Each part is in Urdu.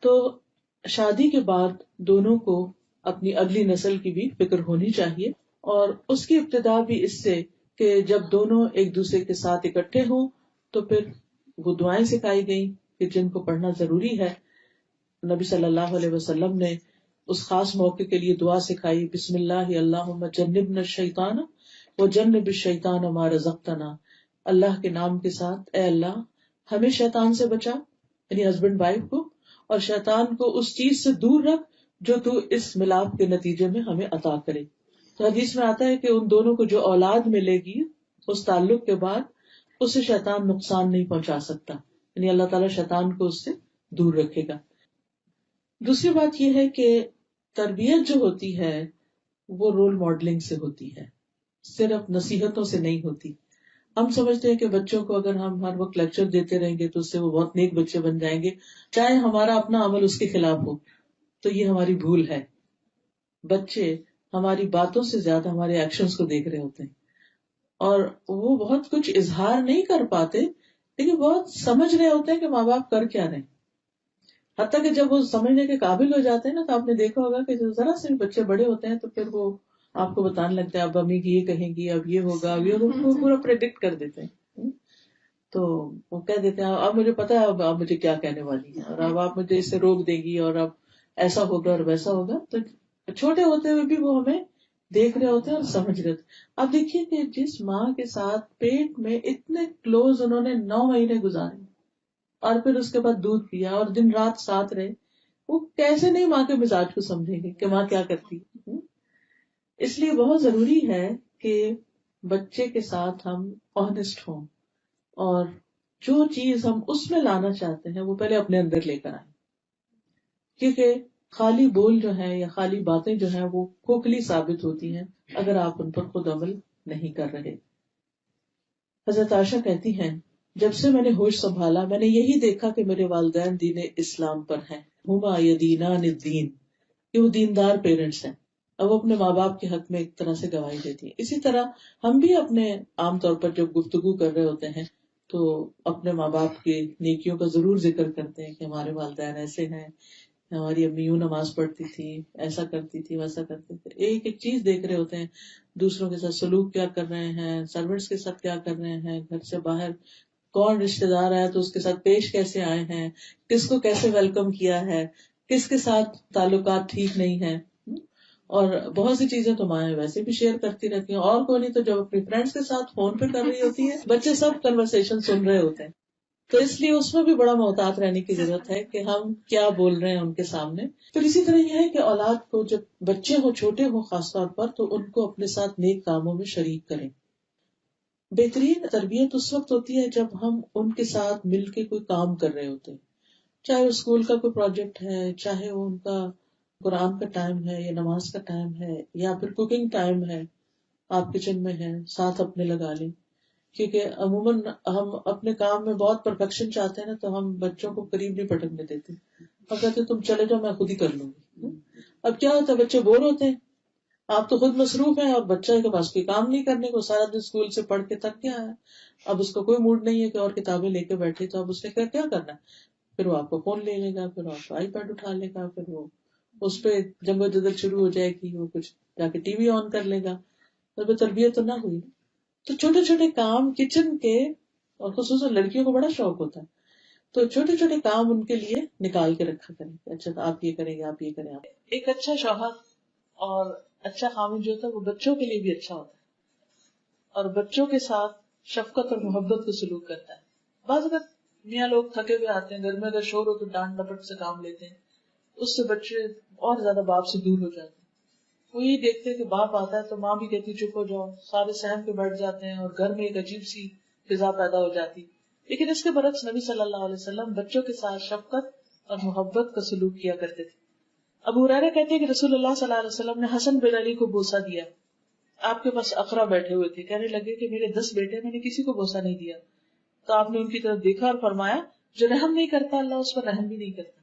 تو شادی کے بعد دونوں کو اپنی اگلی نسل کی بھی فکر ہونی چاہیے، اور اس کی ابتدا بھی اس سے کہ جب دونوں ایک دوسرے کے ساتھ اکٹھے ہوں تو پھر وہ دعائیں سکھائی گئیں کہ جن کو پڑھنا ضروری ہے. نبی صلی اللہ علیہ وسلم نے اس خاص موقع کے لیے دعا سکھائی، بسم اللہ اللہم جنبنا الشیطان وجنب الشیطان ما رزقتنا. اللہ کے نام کے ساتھ، اے اللہ ہمیں شیطان سے بچا، یعنی ہسبینڈ وائف کو، اور شیطان کو اس چیز سے دور رکھ جو تو اس ملاپ کے نتیجے میں ہمیں عطا کرے. تو حدیث میں آتا ہے کہ ان دونوں کو جو اولاد ملے گی اس تعلق کے بعد اسے شیطان نقصان نہیں پہنچا سکتا، یعنی اللہ تعالیٰ شیطان کو اس سے دور رکھے گا. دوسری بات یہ ہے کہ تربیت جو ہوتی ہے وہ رول ماڈلنگ سے ہوتی ہے، صرف نصیحتوں سے نہیں ہوتی. ہم سمجھتے ہیں کہ بچوں کو اگر ہم ہر وقت لیکچر دیتے رہیں گے تو اس سے وہ بہت نیک بچے بن جائیں گے، چاہے ہمارا اپنا عمل اس کے خلاف ہو. تو یہ ہماری بھول ہے. بچے ہماری باتوں سے زیادہ ہمارے ایکشنز کو دیکھ رہے ہوتے ہیں، اور وہ بہت کچھ اظہار نہیں کر پاتے لیکن بہت سمجھ رہے ہوتے ہیں کہ ماں باپ کر کیا رہے ہیں. حتیٰ کہ جب وہ سمجھنے کے قابل ہو جاتے ہیں نا، تو آپ نے دیکھا ہوگا کہ جو ذرا سے بچے بڑے ہوتے ہیں تو پھر وہ آپ کو بتانے لگتے ہیں اب امی کی یہ کہیں گی، اب یہ ہوگا، اب یہ ہوگا، پورا پریڈکٹ کر دیتے ہیں. تو وہ کہہ دیتے ہیں اب مجھے پتا ہے اب آپ مجھے کیا کہنے والی ہیں، اور اب آپ مجھے اس سے روک دے گی، اور اب ایسا ہوگا اور ویسا ہوگا. تو چھوٹے ہوتے ہوئے بھی وہ ہمیں دیکھ رہے ہوتے ہیں اور سمجھ رہے ہوتے ہیں. اب دیکھیے کہ جس ماں کے ساتھ پیٹ میں اتنے کلوز انہوں نے 9 مہینے گزارے اور پھر اس کے بعد دودھ پیا اور دن رات ساتھ رہے، وہ کیسے نہیں ماں کے مزاج کو سمجھیں گے کہ ماں کیا کرتی. اس لیے بہت ضروری ہے کہ بچے کے ساتھ ہم آنےسٹ ہوں، اور جو چیز ہم اس میں لانا چاہتے ہیں وہ پہلے اپنے اندر لے کر آئیں، کیونکہ خالی بول جو ہیں یا خالی باتیں جو ہیں وہ کھوکھلی ثابت ہوتی ہیں اگر آپ ان پر خود عمل نہیں کر رہے. حضرت عائشہ کہتی ہیں جب سے میں نے ہوش سنبھالا میں نے یہی دیکھا کہ میرے والدین دین اسلام پر ہیں، ہما یدینان الدین، کہ وہ دیندار پیرنٹس ہیں. اب وہ اپنے ماں باپ کے حق میں ایک طرح سے گواہی دیتی ہیں. اسی طرح ہم بھی اپنے عام طور پر جب گفتگو کر رہے ہوتے ہیں تو اپنے ماں باپ کی نیکیوں کا ضرور ذکر کرتے ہیں کہ ہمارے والدین ایسے ہیں، ہماری امی یوں نماز پڑھتی تھی، ایسا کرتی تھی، ویسا کرتی تھی. ایک ایک چیز دیکھ رہے ہوتے ہیں، دوسروں کے ساتھ سلوک کیا کر رہے ہیں، سروینٹس کے ساتھ کیا کر رہے ہیں، گھر سے باہر کون رشتے دار آیا تو اس کے ساتھ پیش کیسے آئے ہیں، کس کو کیسے ویلکم کیا ہے، کس کے ساتھ تعلقات ٹھیک نہیں ہیں. اور بہت سی چیزیں تو مائیں ویسے بھی شیئر کرتی رہتی ہیں، اور کوئی نہیں تو جب اپنی فرینڈس کے ساتھ فون پہ کر رہی ہوتی ہے بچے سب کنورسیشن سن رہے ہوتے ہیں. تو اس لیے اس میں بھی بڑا محتاط رہنے کی ضرورت ہے کہ ہم کیا بول رہے ہیں ان کے سامنے. پھر اسی طرح یہ ہے کہ اولاد کو جب بچے ہوں، چھوٹے ہوں خاص طور پر، تو ان کو اپنے ساتھ نیک کاموں میں شریک کریں. بہترین تربیت اس وقت ہوتی ہے جب ہم ان کے ساتھ مل کے کوئی کام کر رہے ہوتے ہیں، چاہے وہ اسکول کا کوئی پروجیکٹ ہے، چاہے وہ ان کا قرآن کا ٹائم ہے یا نماز کا ٹائم ہے یا پھر کوکنگ ٹائم ہے، آپ کچن میں ہیں ساتھ اپنے لگا لیں. کیونکہ عموماً ہم اپنے کام میں بہت پرفیکشن چاہتے ہیں نا، تو ہم بچوں کو قریب نہیں پٹکنے دیتے، اور کہتے تم چلے جاؤ میں خود ہی کر لوں گی. اب کیا ہوتا ہے بچے بور ہوتے ہیں، آپ تو خود مصروف ہیں اور بچہ کے پاس کوئی کام نہیں کرنے کو، سارا دن اسکول سے پڑھ کے تھک گیا ہے، اب اس کو کوئی موڈ نہیں ہے کہ اور کتابیں لے کے بیٹھے، تو اب اس نے کیا کرنا ہے، پھر وہ آپ کو فون لے لے گا، پھر آپ کو آئی پیڈ اٹھا لے گا، پھر وہ اس پہ جنگ و جدل شروع ہو جائے گی، وہ کچھ جا کے ٹی وی آن کر لے گا. تو تربیت تو نہ ہوئی. تو چھوٹے چھوٹے کام کچن کے، اور خصوصاً لڑکیوں کو بڑا شوق ہوتا ہے، تو چھوٹے چھوٹے کام ان کے لیے نکال کے رکھا کریں. اچھا آپ یہ کریں گے، آپ یہ کریں. آپ ایک اچھا شوہر اور اچھا خامن جو ہوتا ہے وہ بچوں کے لیے بھی اچھا ہوتا ہے، اور بچوں کے ساتھ شفقت اور محبت کو سلوک کرتا ہے. بعض اوقات میاں لوگ تھکے ہوئے آتے ہیں، گھر میں اگر شور ہو تو ڈانٹ ڈپٹ سے کام لیتے ہیں، اس سے بچے اور زیادہ باپ سے دور ہو جاتے ہیں. وہ یہ دیکھتے ہیں کہ باپ آتا ہے تو ماں بھی کہتی چپ ہو جاؤ، سارے سہم کے بیٹھ جاتے ہیں اور گھر میں ایک عجیب سی فضا پیدا ہو جاتی. لیکن اس کے برعکس نبی صلی اللہ علیہ وسلم بچوں کے ساتھ شفقت اور محبت کا سلوک کیا کرتے تھے. ابو ہریرہ کہتے ہیں کہ رسول اللہ صلی اللہ علیہ وسلم نے حسن بن علی کو بوسہ دیا. آپ کے پاس اقرا بیٹھے ہوئے تھے، کہنے لگے کہ میرے 10 بیٹے، میں نے کسی کو بوسہ نہیں دیا. تو آپ نے ان کی طرف دیکھا اور فرمایا جو رحم نہیں کرتا اللہ اس پر رحم بھی نہیں کرتا.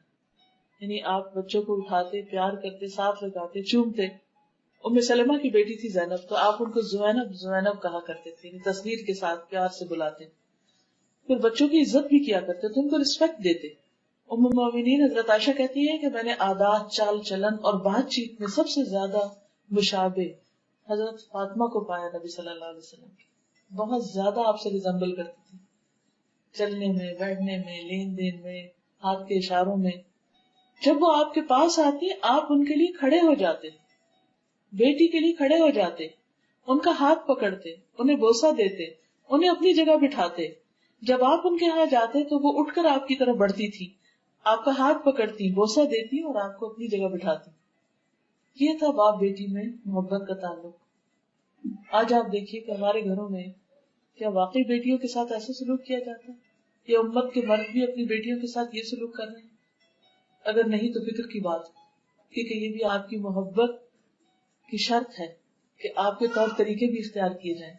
یعنی آپ بچوں کو اٹھاتے، پیار کرتے، ساتھ لگاتے، چومتے. ام سلمہ کی بیٹی تھی زینب، تو آپ ان کو زینب زینب کہا کرتے تھے، یعنی تصغیر کے ساتھ پیار سے بلاتے. پھر بچوں کی عزت بھی کیا کرتے تھے، ان کو رسپیکٹ دیتے. ام المومنین حضرت عائشہ کہتی ہے کہ میں نے عادات، چال چلن اور بات چیت میں سب سے زیادہ مشابہ حضرت فاطمہ کو پایا نبی صلی اللہ علیہ وسلم کی. بہت زیادہ آپ سے ریزمبل کرتی تھی، چلنے میں، بیٹھنے میں، لین دین میں، ہاتھ کے اشاروں میں. جب وہ آپ کے پاس آتی آپ ان کے لیے کھڑے ہو جاتے، بیٹی کے لیے کھڑے ہو جاتے، ان کا ہاتھ پکڑتے، انہیں بوسہ دیتے، انہیں اپنی جگہ بٹھاتے. جب آپ ان کے ہاں جاتے تو وہ اٹھ کر آپ کی طرف بڑھتی تھی، آپ کا ہاتھ پکڑتی، بوسہ دیتی اور آپ کو اپنی جگہ بٹھاتی. یہ تھا باپ بیٹی میں محبت کا تعلق. آج آپ دیکھیے کہ ہمارے گھروں میں کیا واقعی بیٹیوں کے ساتھ ایسا سلوک کیا جاتا ہے؟ یا امت کے مرد بھی اپنی بیٹیوں کے ساتھ یہ سلوک کر رہے ہیں؟ اگر نہیں تو فکر کی بات، کیونکہ یہ بھی آپ کی محبت کی شرط ہے کہ آپ کے طور طریقے بھی اختیار کیے جائیں.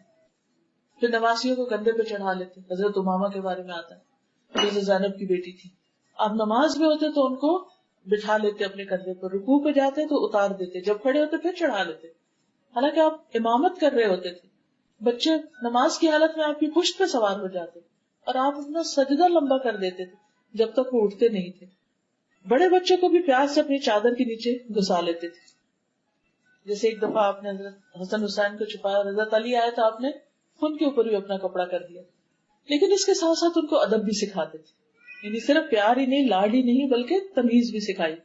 پھر نمازیوں کو کندھے پہ چڑھا لیتے. حضرت امامہ کے بارے میں آتا ہے، حضرت زینب کی بیٹی تھی. آپ نماز میں ہوتے تو ان کو بٹھا لیتے اپنے کندھے پر، رکوع پہ جاتے تو اتار دیتے، جب کھڑے ہوتے پھر چڑھا لیتے. حالانکہ آپ امامت کر رہے ہوتے تھے. بچے نماز کی حالت میں آپ کی پشت پہ سوار ہو جاتے اور آپ اپنا سجدہ لمبا کر دیتے تھے جب تک وہ اٹھتے نہیں تھے. بڑے بچوں کو بھی پیار سے اپنی چادر کے نیچے گھسا لیتے تھے. جیسے ایک دفعہ آپ نے حضرت حسن حسین کو چھپایا اور حضرت علی آئے تو آپ نے ان کے اوپر بھی اپنا کپڑا کر دیا. لیکن اس کے ساتھ ساتھ ان کو ادب بھی سکھاتے تھے، یعنی صرف پیار ہی نہیں، لاڈ ہی نہیں، بلکہ تمیز بھی سکھائی.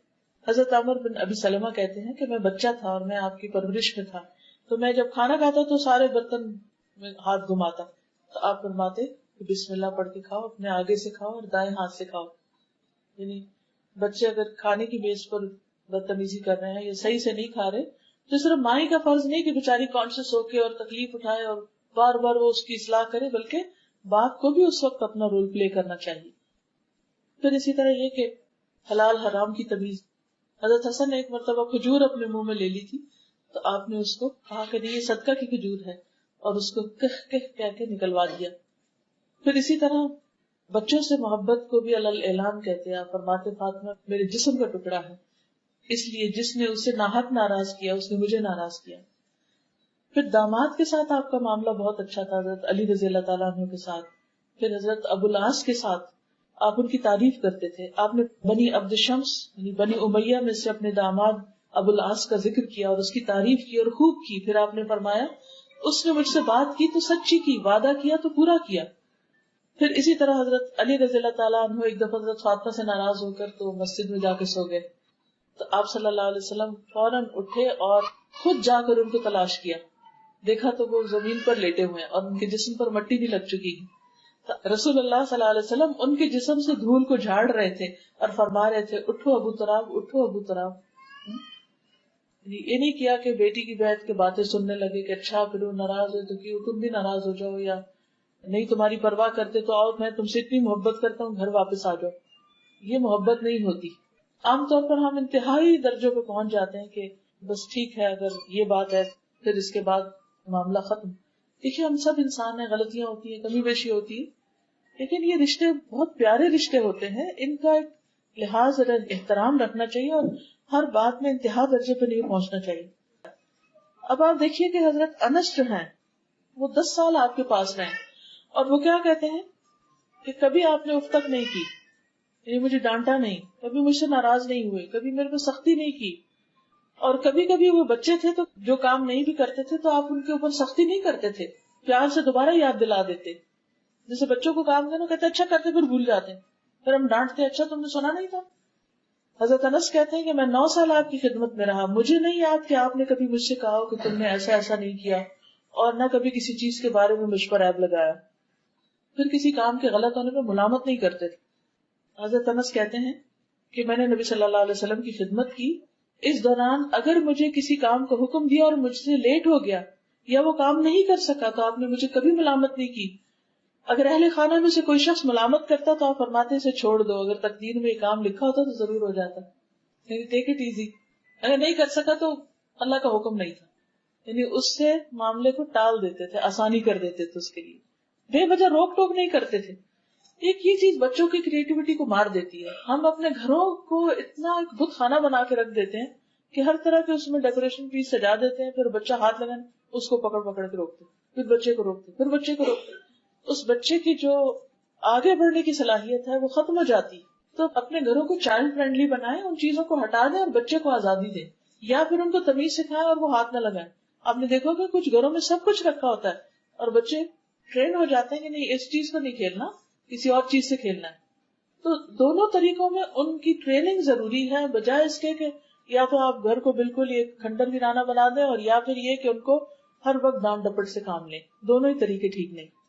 حضرت عمر بن ابی سلمہ کہتے ہیں کہ میں بچہ تھا اور میں آپ کی پرورش میں تھا، تو میں جب کھانا کھاتا تو سارے برتن میں ہاتھ گھماتا تو آپ فرماتے کہ بسم اللہ پڑھ کے کھاؤ، اپنے آگے سے کھاؤ اور دائیں ہاتھ سے کھاؤ. یعنی بچے اگر کھانے کی میز پر بدتمیزی کر رہے ہیں یا صحیح سے نہیں کھا رہے تو صرف ماں کا فرض نہیں کہ بیچاری کانشیس ہو کے اور تکلیف اٹھائے اور بار بار وہ اس کی اصلاح کرے، بلکہ باپ کو بھی اس وقت اپنا رول پلے کرنا چاہیے. پھر اسی طرح یہ کہ حلال حرام کی تمیز. حضرت حسن نے ایک مرتبہ کھجور اپنے منہ میں لے لی تھی تو آپ نے اس کو کہا کہ یہ صدقہ کی کھجور ہے اور اس کو کہہ کے نکلوا دیا. پھر اسی طرح بچوں سے محبت کو بھی اعلان کہتے ہیں. آپ فرماتے فاطمہ میرے جسم کا ٹکڑا ہے، اس لیے جس نے اسے ناحق ناراض کیا اس نے مجھے ناراض کیا. پھر داماد کے ساتھ آپ کا معاملہ بہت اچھا تھا، حضرت علی رضی اللہ تعالیٰ عنہ کے ساتھ. پھر حضرت ابو العاص کے ساتھ آپ ان کی تعریف کرتے تھے. آپ نے بنی عبد شمس یعنی بنی امیہ میں سے اپنے داماد ابو العاص کا ذکر کیا اور اس کی تعریف کی اور خوب کی. پھر آپ نے فرمایا اس نے مجھ سے بات کی تو سچی کی، وعدہ کیا تو پورا کیا. پھر اسی طرح حضرت علی رضی اللہ تعالیٰ عنہ ایک دفعہ حضرت فاطمہ سے ناراض ہو کر تو مسجد میں جا کے سو گئے تو آپ صلی اللہ علیہ وسلم فوراً اٹھے اور خود جا کر ان کو تلاش کیا. دیکھا تو وہ زمین پر لیٹے ہوئے اور ان کے جسم پر مٹی بھی لگ چکی ہے. رسول اللہ صلی اللہ علیہ وسلم ان کے جسم سے دھول کو جھاڑ رہے تھے اور فرما رہے تھے اٹھو ابو تراب، اٹھو ابو تراب. یہ نہیں کیا کہ بیٹی کی بیعت کے باتیں سننے لگے کہ اچھا پھر وہ ناراض ہے تو کیوں تم بھی ناراض ہو جاؤ، یا نہیں تمہاری پرواہ کرتے تو آؤ میں تم سے اتنی محبت کرتا ہوں گھر واپس آ جاؤ. یہ محبت نہیں ہوتی. عام طور پر ہم انتہائی درجوں پہ پہنچ جاتے ہیں کہ بس ٹھیک ہے اگر یہ بات ہے پھر اس کے بعد معاملہ ختم. دیکھیے ہم سب انسان ہیں، غلطیاں ہوتی ہیں، کمی بیشی ہوتی ہے، لیکن یہ رشتے بہت پیارے رشتے ہوتے ہیں. ان کا ایک لحاظ اور احترام رکھنا چاہیے اور ہر بات میں انتہا درجے پہ نہیں پہنچنا چاہیے. اب آپ دیکھیے کہ حضرت انس جو ہیں وہ 10 سال آپ کے پاس رہے اور وہ کیا کہتے ہیں کہ کبھی آپ نے اف تک نہیں کی، یعنی مجھے ڈانٹا نہیں، کبھی مجھ سے ناراض نہیں ہوئے، کبھی میرے پہ سختی نہیں کی. اور کبھی کبھی وہ بچے تھے تو جو کام نہیں بھی کرتے تھے تو آپ ان کے اوپر سختی نہیں کرتے تھے، پیار سے دوبارہ یاد دلا دیتے. جیسے بچوں کو کام کرنا کہتے اچھا کرتے پھر بھول جاتے ہیں، پھر ہم ڈانٹتے اچھا تم نے سنا نہیں تھا. حضرت انس کہتے ہیں کہ میں 9 سال آپ کی خدمت میں رہا، مجھے نہیں یاد کہ آپ نے کبھی مجھ سے کہا کہ تم نے ایسا ایسا نہیں کیا، اور نہ کبھی کسی چیز کے بارے میں مجھ پر عیب لگایا. پھر کسی کام کے غلط ہونے پہ ملامت نہیں کرتے تھے. حضرت انس کہتے ہیں کہ میں نے نبی صلی اللہ علیہ وسلم کی خدمت کی، اس دوران اگر مجھے کسی کام کا حکم دیا اور مجھ سے لیٹ ہو گیا یا وہ کام نہیں کر سکا تو آپ نے مجھے کبھی ملامت نہیں کی. اگر اہل خانہ میں سے کوئی شخص ملامت کرتا تو آپ فرماتے اسے چھوڑ دو، اگر تقدیر میں یہ کام لکھا ہوتا تو ضرور ہو جاتا، یعنی ٹیک اٹ ایزی. اگر نہیں کر سکا تو اللہ کا حکم نہیں تھا، یعنی اس سے معاملے کو ٹال دیتے تھے، آسانی کر دیتے تھے، اس کے لیے بے وجہ روک ٹوک نہیں کرتے تھے. ایک یہ چیز بچوں کی کریٹیوٹی کو مار دیتی ہے. ہم اپنے گھروں کو اتنا ایک بت خانہ بنا کے رکھ دیتے ہیں کہ ہر طرح کے اس میں ڈیکوریشن پیس سجا دیتے ہیں، پھر بچہ ہاتھ لگانے اس کو پکڑ کے روکتے، پھر بچے کو روکتے، پھر بچے کو روکتے. اس بچے کی جو آگے بڑھنے کی صلاحیت ہے وہ ختم ہو جاتی. تو اپنے گھروں کو چائلڈ فرینڈلی بنائیں، ان چیزوں کو ہٹا دیں اور بچے کو آزادی دیں، یا پھر ان کو تمیز سکھائیں اور وہ ہاتھ نہ لگائیں. آپ نے دیکھا کہ کچھ گھروں میں سب کچھ رکھا ہوتا ہے اور بچے ٹرین ہو جاتے ہیں کہ نہیں اس چیز کو نہیں کھیلنا، کسی اور چیز سے کھیلنا ہے. تو دونوں طریقوں میں ان کی ٹریننگ ضروری ہے، بجائے اس کے کہ یا تو آپ گھر کو بالکل ایک کھنڈر ویرانہ بنا دیں، اور یا پھر یہ کہ ان کو ہر وقت ڈانٹ ڈپٹ سے کام لیں. دونوں ہی طریقے ٹھیک نہیں.